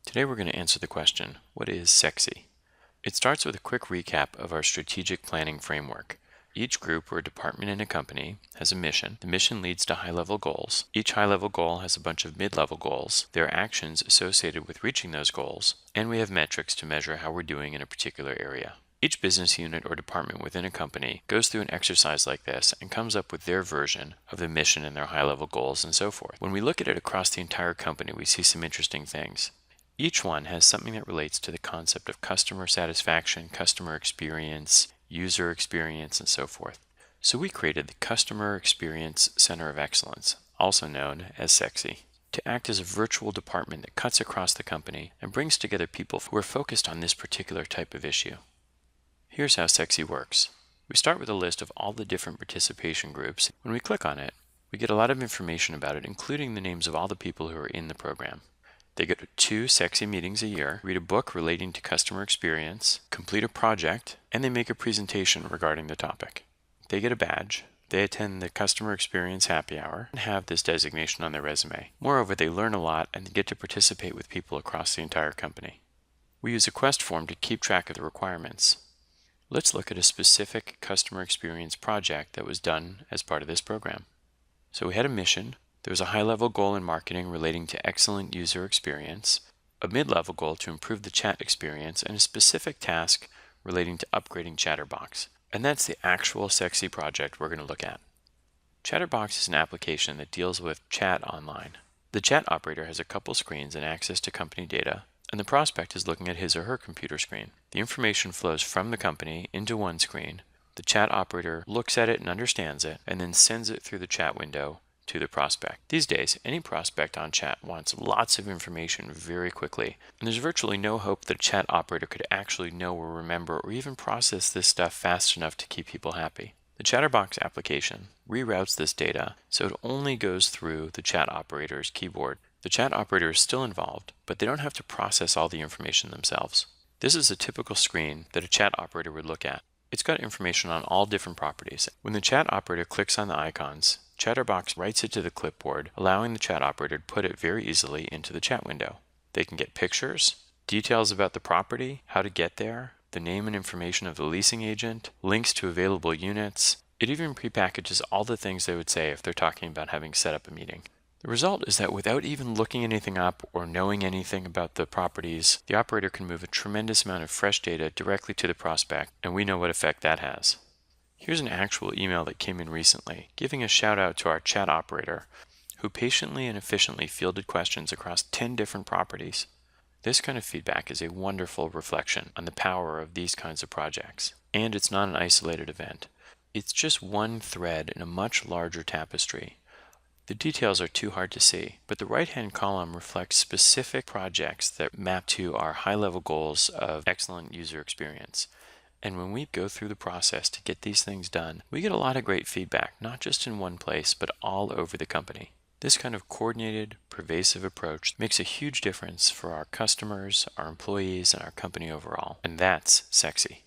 Today we're going to answer the question, what is CXCE? It starts with a quick recap of our strategic planning framework. Each group or department in a company has a mission. The mission leads to high-level goals. Each high-level goal has a bunch of mid-level goals. There are actions associated with reaching those goals, and we have metrics to measure how we're doing in a particular area. Each business unit or department within a company goes through an exercise like this and comes up with their version of the mission and their high-level goals and so forth. When we look at it across the entire company, we see some interesting things. Each one has something that relates to the concept of customer satisfaction, customer experience, user experience, and so forth. So we created the Customer Experience Center of Excellence, also known as CXCE, to act as a virtual department that cuts across the company and brings together people who are focused on this particular type of issue. Here's how CXCE works. We start with a list of all the different participation groups. When we click on it, we get a lot of information about it, including the names of all the people who are in the program. They go to 2 CXCE meetings a year, read a book relating to customer experience, complete a project, and they make a presentation regarding the topic. They get a badge, they attend the Customer Experience Happy Hour, and have this designation on their resume. Moreover, they learn a lot and get to participate with people across the entire company. We use a quest form to keep track of the requirements. Let's look at a specific customer experience project that was done as part of this program. So we had a mission. There was a high-level goal in marketing relating to excellent user experience, a mid-level goal to improve the chat experience, and a specific task relating to upgrading Chatterbox. And that's the actual CXCE project we're going to look at. Chatterbox is an application that deals with chat online. The chat operator has a couple screens and access to company data, and the prospect is looking at his or her computer screen. The information flows from the company into one screen. The chat operator looks at it and understands it, and then sends it through the chat window to the prospect. These days, any prospect on chat wants lots of information very quickly, and there's virtually no hope that a chat operator could actually know or remember or even process this stuff fast enough to keep people happy. The Chatterbox application reroutes this data so it only goes through the chat operator's keyboard. The chat operator is still involved, but they don't have to process all the information themselves. This is a typical screen that a chat operator would look at. It's got information on all different properties. When the chat operator clicks on the icons, Chatterbox writes it to the clipboard, allowing the chat operator to put it very easily into the chat window. They can get pictures, details about the property, how to get there, the name and information of the leasing agent, links to available units. It even prepackages all the things they would say if they're talking about having set up a meeting. The result is that without even looking anything up or knowing anything about the properties, the operator can move a tremendous amount of fresh data directly to the prospect, and we know what effect that has. Here's an actual email that came in recently, giving a shout out to our chat operator, who patiently and efficiently fielded questions across 10 different properties. This kind of feedback is a wonderful reflection on the power of these kinds of projects. And it's not an isolated event. It's just one thread in a much larger tapestry. The details are too hard to see, but the right-hand column reflects specific projects that map to our high-level goals of excellent user experience. And when we go through the process to get these things done, we get a lot of great feedback, not just in one place, but all over the company. This kind of coordinated, pervasive approach makes a huge difference for our customers, our employees, and our company overall. And that's CXCE.